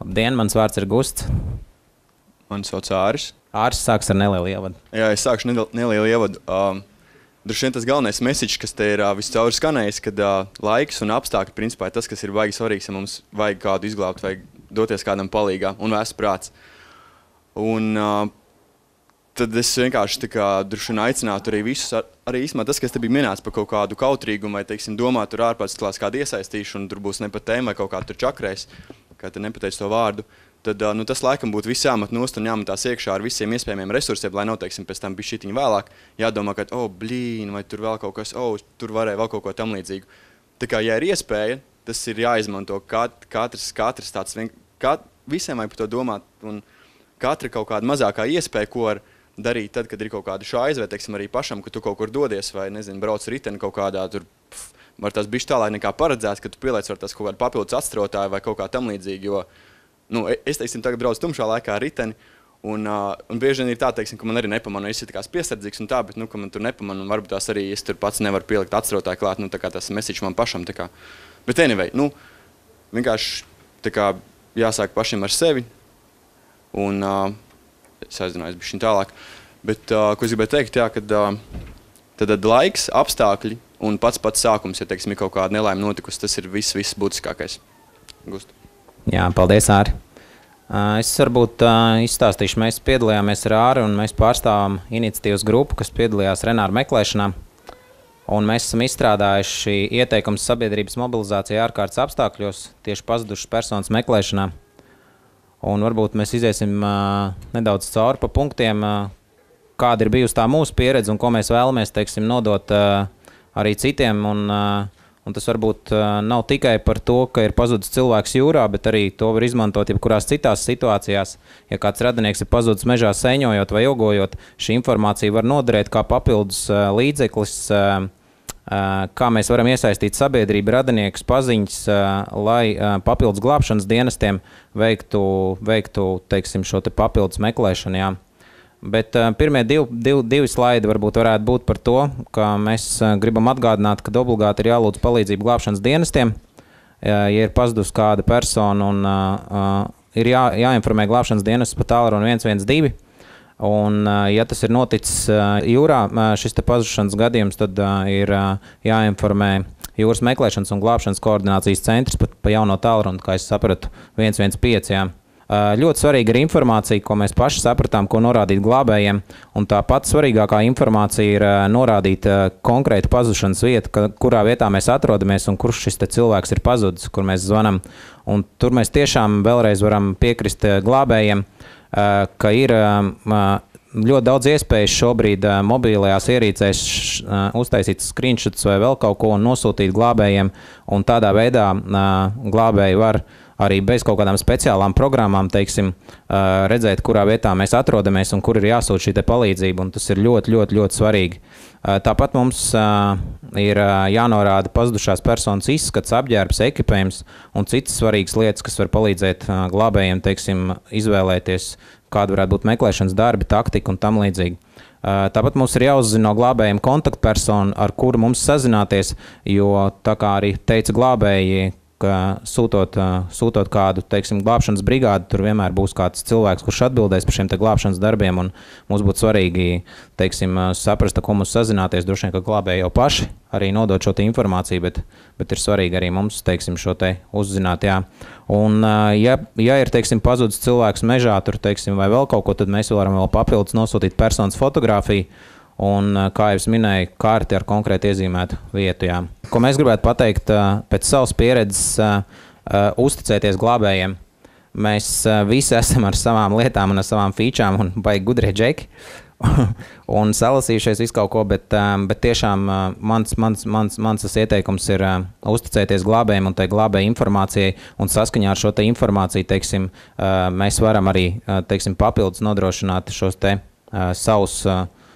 Labdien, mans vārds ir Gusts. Mani sauc Āris. Āris sāks ar nelielu ievadu. Jā, es sākšu nelielu ievadu. Droši vien tas galvenais message, kas te ir viscaur skanējis, kad laiks un apstākļi principā ir tas, kas ir baigi svarīgs, ja mums vajag kādu izglābt, vajag doties kādam palīgā un vēsts prāts. Un tad es vienkārši droši vien aicinātu arī visus, arī īstenībā tas, kas te bija minēts par kaut kādu kautrīgumu vai, teiksim, domāt tur ārpārtsklās kādu iesaistīšanu, tur būs ne pa tēmu vai kaut kā tur čakrēs, kā te nepateicu to vārdu, tad tas laikam būtu viss jāmat nost un jāmatās iekšā ar visiem iespējamiem resursiem, lai nav, teiksim, pēc tam bišķitiņu vēlāk jādomā, ka, vai tur vēl kaut kas, tur varēja vēl kaut ko tam līdzīgu. Tā kā, ja ir iespēja, tas ir jāizmanto katrs tāds, visiem vajag par to domāt, un katra kaut kāda mazākā iespēja, ko var darīt tad, kad ir kaut kāda šāiz, vai, teiksim, arī pašam, ka tu kaut kur dodies, vai, nezinu, brauc riteni kaut kādā, tur, var tās bišķi tālāk nekā paredzēts, ka tu pieliec var tās kaut kādu papildus atstrotāju vai kaut kā tam līdzīgi, jo, es, teiksim, tagad braucu tumšā laikā ar riteni, un bieži vien ir tā, teiksim, ka man arī nepamanu, es ir tā kā piesardzīgs un tā, bet, ka man tur nepamanu, un varbūt tās arī es tur pats nevaru pielikt atstrotāju klāt, tā kā tas message man pašam, tā kā. Bet anyway, vienkārši, tā kā, jāsāk pašiem ar sevi, un es aizrunājos bišķiņ tālāk, bet, ko es gribēju teikt, jā, kad tad laiks, apstākļi un pats sākums, ja, teiksim, ir kaut kāda nelaime notikusi, tas ir viss būtiskākais. Gustu. Jā, paldies, Āri. Es varbūt izstāstīšu, mēs piedalījāmies ar Āri un mēs pārstāvam iniciatīvas grupu, kas piedalījās Renāra meklēšanā. Un mēs esam izstrādājuši ieteikums sabiedrības mobilizācijai ārkārtas apstākļos tieši pazudušas personas meklēšanā. Un varbūt mēs iziesim nedaudz cauri pa punktiem, kāda ir bijusi tā mūsu pieredze un ko mēs vēlamies, teiksim, nodot arī citiem. Un tas varbūt nav tikai par to, ka ir pazudis cilvēks jūrā, bet arī to var izmantot jebkurās citās situācijās. Ja kāds radinieks ir pazudis mežā sēņojot vai ilgojot, šī informācija var noderēt kā papildus līdzeklis, kā mēs varam iesaistīt sabiedrību, radiniekus, paziņas, lai papildus glābšanas dienestiem veiktu teiksim, šo te papildus meklēšanu. Jā. Bet pirmie divi slaidi varbūt varētu būt par to, ka mēs gribam atgādināt, ka obligāti ir jālūdz palīdzību glābšanas dienestiem, ja ir pazudusi kāda persona un ir jāinformē glābšanas dienestus pa tālruni 112. Un, ja tas ir noticis jūrā, šis te pazušanas gadījums, tad ir jāinformē jūras meklēšanas un glābšanas koordinācijas centrs pa jauno tālruni, kā es sapratu, 115. Jā. Ļoti svarīga ir informācija, ko mēs paši sapratām, ko norādīt glābējiem, un tā pati svarīgākā informācija ir norādīt konkrētu pazušanas vietu, kurā vietā mēs atrodamies un kurš šis te cilvēks ir pazudis, kur mēs zvanam. Un tur mēs tiešām vēlreiz varam piekrist glābējiem, ka ir ļoti daudz iespējas šobrīd mobilajās ierīcēs uztaisīt screenshots vai vēl kaut ko un nosūtīt glābējiem, un tādā veidā glābēji var arī bez kaut kādām speciālām programmām, teiksim, redzēt, kurā vietā mēs atrodamies un kur ir jāsūt šī te palīdzība, un tas ir ļoti svarīgi. Tāpat mums ir jānorāda pazudušās personas izskats, apģērbs, ekipējums un citas svarīgas lietas, kas var palīdzēt glābējiem, teiksim, izvēlēties, kāda varētu būt meklēšanas darbi, taktika un tam līdzīgi. Tāpat mums ir jāuzzina no glābējiem kontaktpersonu, ar kuru mums sazināties, jo tā kā arī teica glābēji, ka sūtot kādu, teiksim, glābšanas brigādi, tur vienmēr būs kāds cilvēks, kurš atbildēs par šiem te glābšanas darbiem, un mums būtu svarīgi, teiksim, saprast, ar ko mums sazināties, droši vien, ka glābēji jau paši arī nodot šo te informāciju, bet ir svarīgi arī mums, teiksim, šo te uzzināt, jā. Un, ja ir, teiksim, pazudis cilvēks mežā, tur, teiksim, vai vēl kaut ko, tad mēs varam vēl papildus nosūtīt personas fotogrāfiju, un, kā jau es minēju, karti ar konkrēti iezīmētu vietu. Jā. Ko mēs gribētu pateikt pēc savas pieredzes, uzticēties glābējiem. Mēs visi esam ar savām lietām un ar savām featurām un baigi gudrie džeki un salasījušies visu kaut ko, bet tiešām mans ieteikums ir uzticēties glābējiem un tai glābēju informācijai, un saskaņā ar šo te informāciju, teiksim, mēs varam arī, teiksim, papildus nodrošināt šos te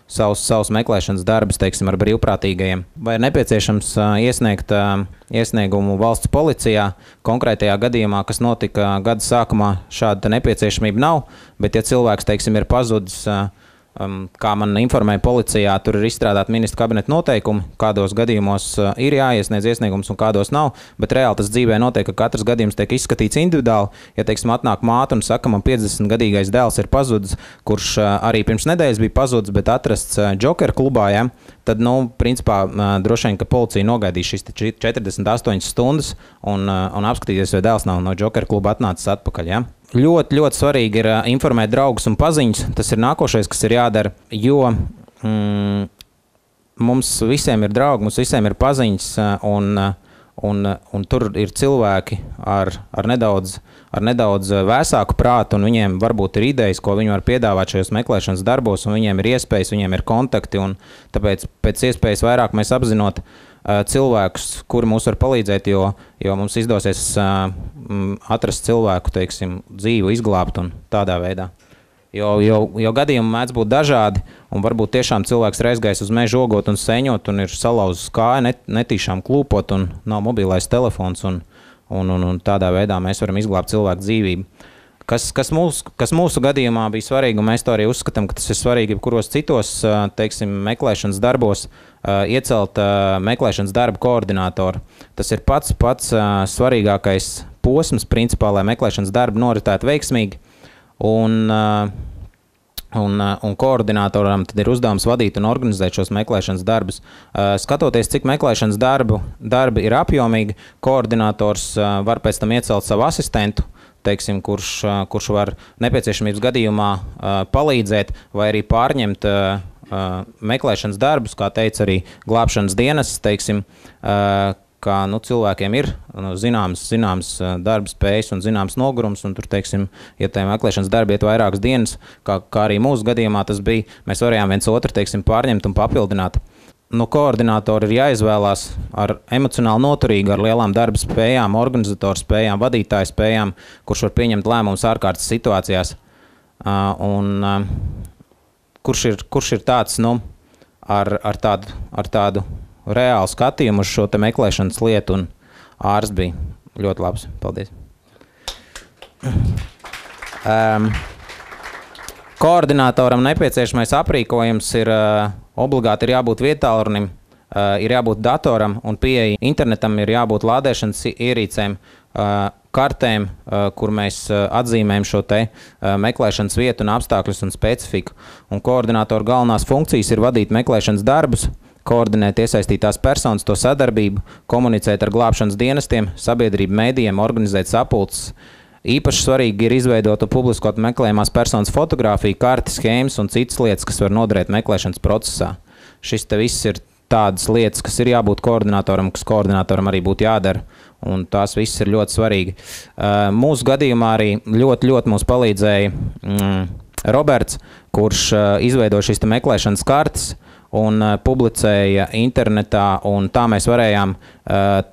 savus meklēšanas darbus, teiksim, ar brīvprātīgajiem. Vai ir nepieciešams iesniegt iesniegumu valsts policijā? Konkrētajā gadījumā, kas notika gada sākumā, šāda nepieciešamība nav, bet ja cilvēks, teiksim, ir pazudis Kā man informēja policijā, tur ir izstrādāti ministra kabineta noteikumi, kādos gadījumos ir jāiesniedz iesniegums un kādos nav, bet reāli tas dzīvē notiek, ka katrs gadījums tiek izskatīts individuāli. Ja, teiksim, atnāk māte un saka, man 50-gadīgais dēls ir pazudis, kurš arī pirms nedēļas bija pazudis, bet atrasts Joker klubā, ja, tad, principā, droši vien, ka policija nogaidīs šīs 48 stundas un apskatīties, vai dēls nav no Joker kluba atnācis atpakaļ, ja. Ļoti, ļoti svarīgi ir informēt draugus un paziņas. Tas ir nākošais, kas ir jādara, jo mums visiem ir draugi, mums visiem ir paziņas, un tur ir cilvēki ar nedaudz vēsāku prātu, un viņiem varbūt ir idejas, ko viņi var piedāvāt šajos meklēšanas darbos, un viņiem ir iespējas, viņiem ir kontakti, un tāpēc pēc iespējas vairāk mēs apzinot cilvēkus, kuri mums var palīdzēt, jo mums izdosies atrast cilvēku, teiksim, dzīvu izglābt un tādā veidā. Jo gadījumi mēdz būt dažādi, un varbūt tiešām cilvēks ir aizgājis uz mežu ogot un seņot, un ir salauzis kāju, netīšām klūpot, un nav mobilais telefons, un tādā veidā mēs varam izglābt cilvēku dzīvību. Kas mūsu gadījumā bija svarīgi, un mēs to arī uzskatām, ka tas ir svarīgi kuros citos, teiksim, meklēšanas darbos, iecelt meklēšanas darba koordinātoru. Tas ir pats svarīgākais posms, principā, lai meklēšanas darbi noritētu veiksmīgi, un koordinātoram tad ir uzdevums vadīt un organizēt šos meklēšanas darbus. Skatoties, cik meklēšanas darbi ir apjomīgi, koordinators var pēc tam iecelt savu asistentu, teiksim, kurš var nepieciešamības gadījumā palīdzēt vai arī pārņemt meklēšanas darbus, kā teica arī glābšanas dienas, teiksim, ka cilvēkiem ir zināms darba spējas un zināms nogurums, un tur, teiksim, ja tie meklēšanas darbi iet vairākas dienas, kā arī mūsu gadījumā tas bija, mēs varējām viens otru, teiksim, pārņemt un papildināt. Koordinātori ir jāizvēlās ar emocionāli noturīgu, ar lielām darba spējām, organizatoru spējām, vadītāju spējām, kurš var pieņemt lēmumus ārkārtas situācijās. Kurš ir tāds, ar tādu reālu skatījumu uz šo te meklēšanas lietu, un ārs bija ļoti labs. Paldies. Koordinātoram nepieciešamais aprīkojums ir obligāti ir jābūt vietālrunim, ir jābūt datoram un pieeja internetam, ir jābūt lādēšanas ierīcēm, kartēm, kur mēs atzīmējam šo te meklēšanas vietu un apstākļus un specifiku. Un koordinātora galvenās funkcijas ir vadīt meklēšanas darbus, koordinēt iesaistītās personas, to sadarbību, komunicēt ar glābšanas dienestiem, sabiedrību mēdījiem, organizēt sapulces. Īpaši svarīgi ir izveidot un publiskot meklējumās personas fotogrāfiju, karti, schēmas un citas lietas, kas var noderēt meklēšanas procesā. Šis te viss ir tādas lietas, kas ir jābūt koordinatoram, kas koordinatoram arī būtu jādara, un tās viss ir ļoti svarīgi. Mūsu gadījumā arī ļoti mums palīdzēja Roberts, kurš izveido šīs te meklēšanas kartes un publicēja internetā, un tā mēs varējām,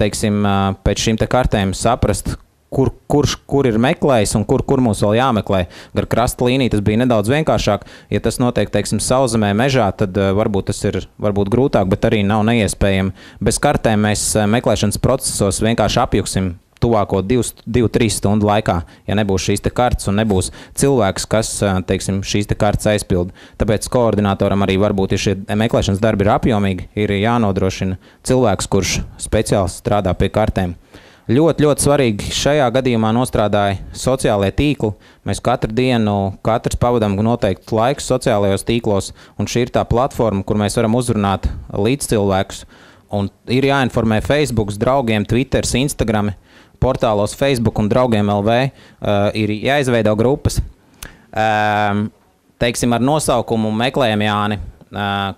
teiksim, pēc šīm te kartēm saprast, kur ir meklējis un kur mums vēl jāmeklē. Gar krasta līniju tas bija nedaudz vienkāršāk. Ja tas notiek, teiksim, sauszemē mežā, tad varbūt tas ir grūtāk, bet arī nav neiespējami. Bez kartēm mēs meklēšanas procesos vienkārši apjuksim tuvāko 2-3 stundu laikā, ja nebūs šīs te kartes un nebūs cilvēks, kas, teiksim, šīs te kartes aizpilda. Tāpēc koordinatoram arī varbūt, ja šie meklēšanas darbi ir apjomīgi, ir jānodrošina cilvēks, kurš speciāli strādā pie kartēm. Ļoti svarīgi šajā gadījumā nostrādāja sociālajie tīkli. Mēs katru dienu, katrs pavadām noteikti laiku sociālajos tīklos, un šī ir tā platforma, kur mēs varam uzrunāt līdzcilvēkus. Un ir jāinformē Facebook, draugiem, Twitter, Instagram, portālos Facebook un draugiem LV ir jāizveido grupas. Teiksim, ar nosaukumu Meklējam Jāni,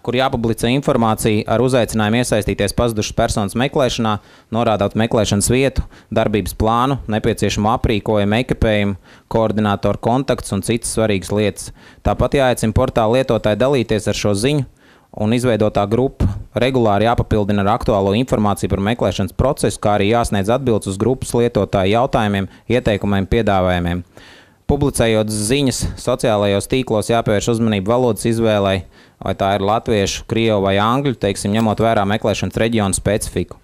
kur jāpublicē informācija ar uzaicinājumu iesaistīties pazudušas personas meklēšanā, norādot meklēšanas vietu, darbības plānu, nepieciešamo aprīkojumu, ekipējumu, koordinātoru kontakts un citas svarīgas lietas. Tāpat jāaicina portāla lietotāji dalīties ar šo ziņu, un izveidotā grupa regulāri jāpapildina ar aktuālo informāciju par meklēšanas procesu, kā arī jāsniedz atbildes uz grupas lietotāju jautājumiem, ieteikumiem, piedāvājumiem. Publicējot ziņas sociālajos tīklos, jāpievērš uzmanību valodas izvēlei, vai tā ir latviešu, krievu vai angļu, teiksim, ņemot vērā meklēšanas reģionu specifiku.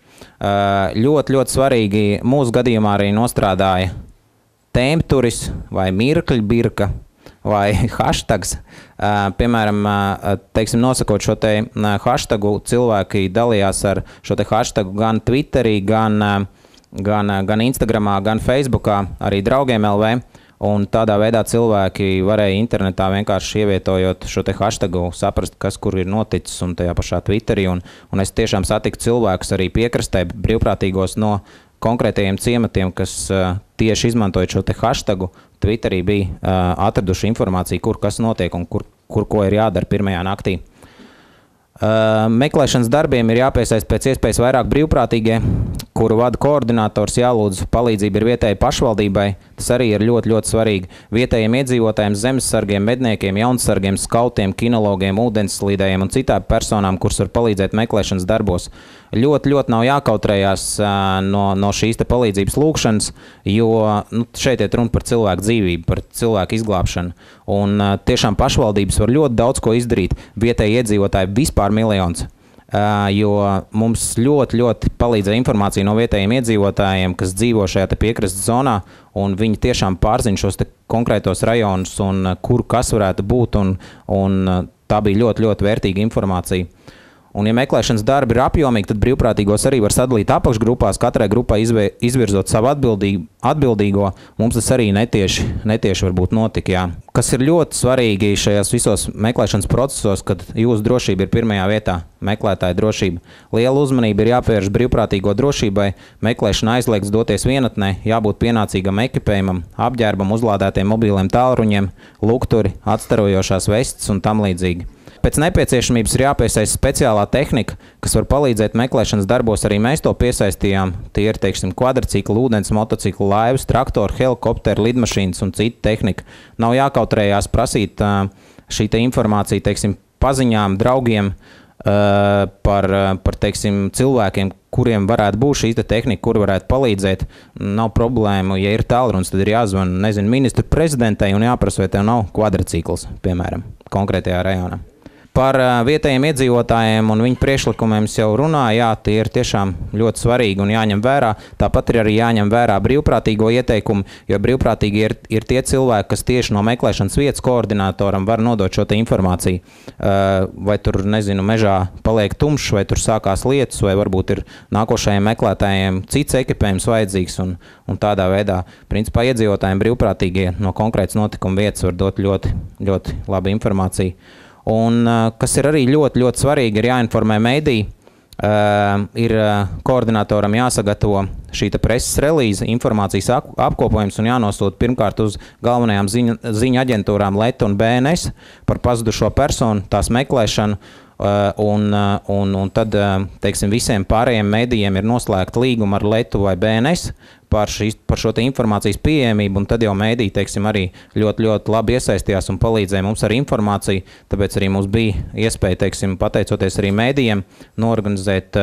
Ļoti svarīgi mūsu gadījumā arī nostrādāja tēmturis vai mirkļbirka, vai hashtags. Piemēram, teiksim, nosakot šo te hashtagu, cilvēki dalījās ar šo te hashtagu gan Twitterī, gan Instagramā, gan Facebookā, arī draugiem LV. Un tādā veidā cilvēki varēja internetā vienkārši ievietojot šo te hashtagu, saprast, kas kur ir noticis un tajā pašā Twitterī. Un es tiešām satiku cilvēkus arī piekrastē brīvprātīgos no konkrētajiem ciematiem, kas tieši izmantojot šo te hashtagu, Twitterī bija atraduši informāciju, kur kas notiek un kur ko ir jādara pirmajā naktī. Meklēšanas darbiem ir jāpiesaist pēc iespējas vairāk brīvprātīgie, kuru vada koordinators, jālūdz palīdzība ir vietējai pašvaldībai. Tas arī ir ļoti, ļoti svarīgi. Vietējiem iedzīvotājiem, zemesargiem, medniekiem, jaunsargiem, skautiem, kinologiem, ūdenslīdējiem un citām personām, kuras var palīdzēt meklēšanas darbos. Ļoti, ļoti nav jākautrējās no šīs te palīdzības lūgšanas, jo šeit iet runa par cilvēku dzīvību, par cilvēku izglābšanu. Un tiešām pašvaldības var ļoti daudz ko izdarīt. Vietēji iedzīvotāji vispār miljons. Jo mums ļoti, ļoti palīdzēja informācija no vietējiem iedzīvotājiem, kas dzīvo šajā piekrastes zonā, un viņi tiešām pārzina šos konkrētos rajonus un kur kas varētu būt, un tā bija ļoti, ļoti vērtīga informācija. Un, ja meklēšanas darbi ir apjomīgi, tad brīvprātīgos arī var sadalīt apakšgrupās, katrai grupai izvirzot savu atbildīgo. Mums tas arī netieši varbūt notika, jā. Kas ir ļoti svarīgi šajos visos meklēšanas procesos, kad jūsu drošība ir pirmajā vietā, meklētāja drošība. Liela uzmanība ir jāpievērš brīvprātīgo drošībai, meklēšana aizliegts doties vienatnē, jābūt pienācīgam ekipējumam, apģērbam, uzlādētiem mobiliem tālruņiem, lukturi, atstarojošās vestes un tam līdzīgi. Pēc nepieciešamības ir jāpiesaist speciālā tehnika, kas var palīdzēt meklēšanas darbos. Arī mēs to piesaistījām. Tie ir, teiksim, kvadricikli, ūdens motocikli, laivas, traktori, helikopteri, lidmašīnas un cita tehnika. Nav jākautrējās prasīt šī te informācija, teiksim, paziņām, draugiem par teiksim, cilvēkiem, kuriem varētu būt šī tehnika, kur varētu palīdzēt. Nav problēmu, ja ir tālrunis, tad ir jāzvana, nezinu, ministru prezidentei un jāprasa, vai tev nav kvadricikls, piemēram, konkrētajā rajonā. Par vietējiem iedzīvotājiem un viņu priekšlikumiem es jau runāju, jā, tie ir tiešām ļoti svarīgi un jāņem vērā. Tāpat ir arī jāņem vērā brīvprātīgo ieteikumu, jo brīvprātīgi ir tie cilvēki, kas tieši no meklēšanas vietas koordinatoram var nodot šo te informāciju. Vai tur, nezinu, mežā paliek tumšs, vai tur sākās lietus, vai varbūt ir nākošajiem meklētājiem cits ekipējums vajadzīgs un tādā veidā, principā, iedzīvotājiem brīvprātīgie no konkrētas notikuma vietas var dot ļoti, ļoti labu informāciju. Un, kas ir arī ļoti, ļoti svarīgi, ir jāinformē mediji, ir koordinatoram jāsagatavo šī preses relīze, informācijas apkopojums un jānosūta pirmkārt uz galvenajām ziņu aģentūrām LET un BNS par pazudušo personu, tās meklēšanu, un tad, teiksim, visiem pārējiem medijiem ir noslēgta līguma ar LETu vai BNS par šo te informācijas pieejamību, un tad jau mediji, teiksim, arī ļoti, ļoti labi iesaistījās un palīdzēja mums ar informāciju, tāpēc arī mums bija iespēja, teiksim, pateicoties arī medijiem, norganizēt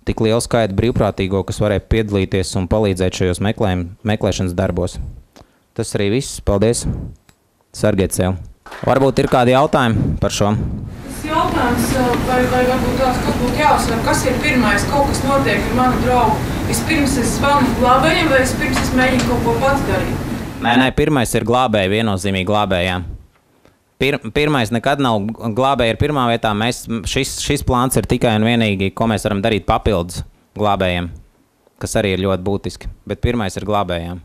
tik lielu skaitu brīvprātīgo, kas varēja piedalīties un palīdzēt šajos meklēšanas darbos. Tas arī viss. Paldies. Sargiet sev. Varbūt ir kādi jautājumi par šo? Jautājums, vai varbūt tās, kas būtu jāuzsver, kas ir pirmais, kaut kas notiek ar manu draugu. Vispirms es zvanu glābējiem, vai vispirms es mēģinu kaut ko pats darīt? Nē, pirmais ir glābēji, viennozīmīgi glābējām. Pirmais nekad nav glābēji ir pirmā vietā. Šis plāns ir tikai un vienīgi, ko mēs varam darīt papildus glābējiem, kas arī ir ļoti būtiski. Bet pirmais ir glābējām.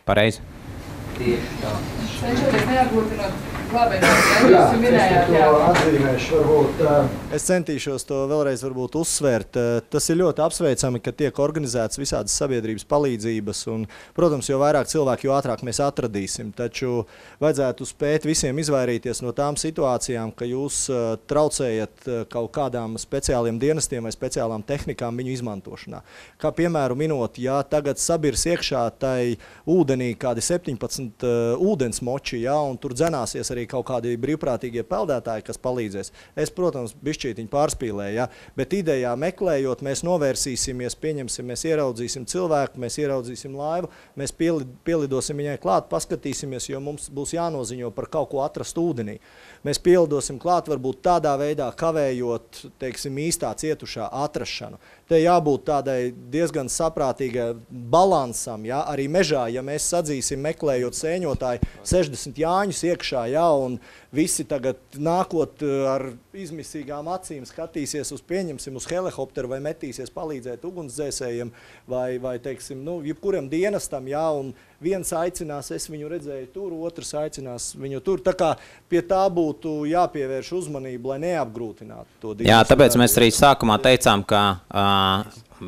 Pareizi? Tieši tā. Cenšoties neatgūtinot Es centīšos to vēlreiz uzsvērt. Tas ir ļoti apsveicami, ka tiek organizētas visādas sabiedrības palīdzības. Un, protams, jo vairāk cilvēku, jo ātrāk mēs atradīsim. Taču vajadzētu spēt visiem izvairīties no tām situācijām, ka jūs traucējat kaut kādām speciāliem dienestiem vai speciālām tehnikām viņu izmantošanā. Kā piemēru minot, ja tagad sabirs iekšā tai ūdenī kādi 17 ūdensmoči, ja, un tur dzenāsies arī arī kaut kādi brīvprātīgie peldētāji, kas palīdzēs. Es, protams, bišķītiņu pārspīlēju, ja? Bet idejā meklējot, mēs novērsīsimies, pieņemsim, mēs ieraudzīsim cilvēku, mēs ieraudzīsim laivu, mēs pielidosim viņai klāt, paskatīsimies, jo mums būs jānoziņo par kaut ko atrast ūdenī. Mēs pielidosim klāt, varbūt tādā veidā kavējot, teiksim, īstā cietušā atrašanu. Te jābūt tādai diezgan saprātīgai balansam, ja? Arī mežā, ja mēs sadzīsim meklējot sēņotāju 60 jāņus iekšā, ja? Un visi tagad nākot ar izmisīgām acīm skatīsies uz, pieņemsim, uz helikopteru vai metīsies palīdzēt ugunsdzēsējiem vai teiksim, nu, jebkuram dienestam, ja? Un viens aicinās, es viņu redzēju tur, otrs aicinās viņu tur. Tā kā pie tā būtu jāpievērš uzmanību, lai neapgrūtinātu to dienestu. Jā, tāpēc mēs arī sākumā teicām, ka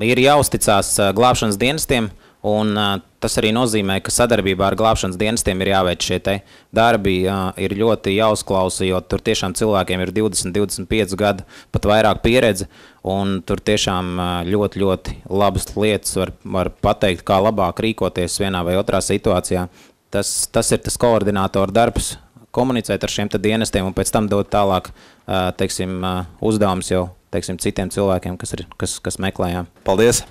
ir jāuzticās glābšanas dienestiem, un tas arī nozīmē, ka sadarbībā ar glābšanas dienestiem ir jāveic šie te darbi, ir ļoti jāuzklausa, jo tur tiešām cilvēkiem ir 20, 25 gadu, pat vairāk pieredze, un tur tiešām ļoti, ļoti labas lietas var pateikt, kā labāk rīkoties vienā vai otrā situācijā. Tas ir tas koordinātora darbs, komunicēt ar šiem dienestiem un pēc tam dot tālāk, teiksim, uzdevums jau, teiksim, citiem cilvēkiem, kas meklējām. Paldies!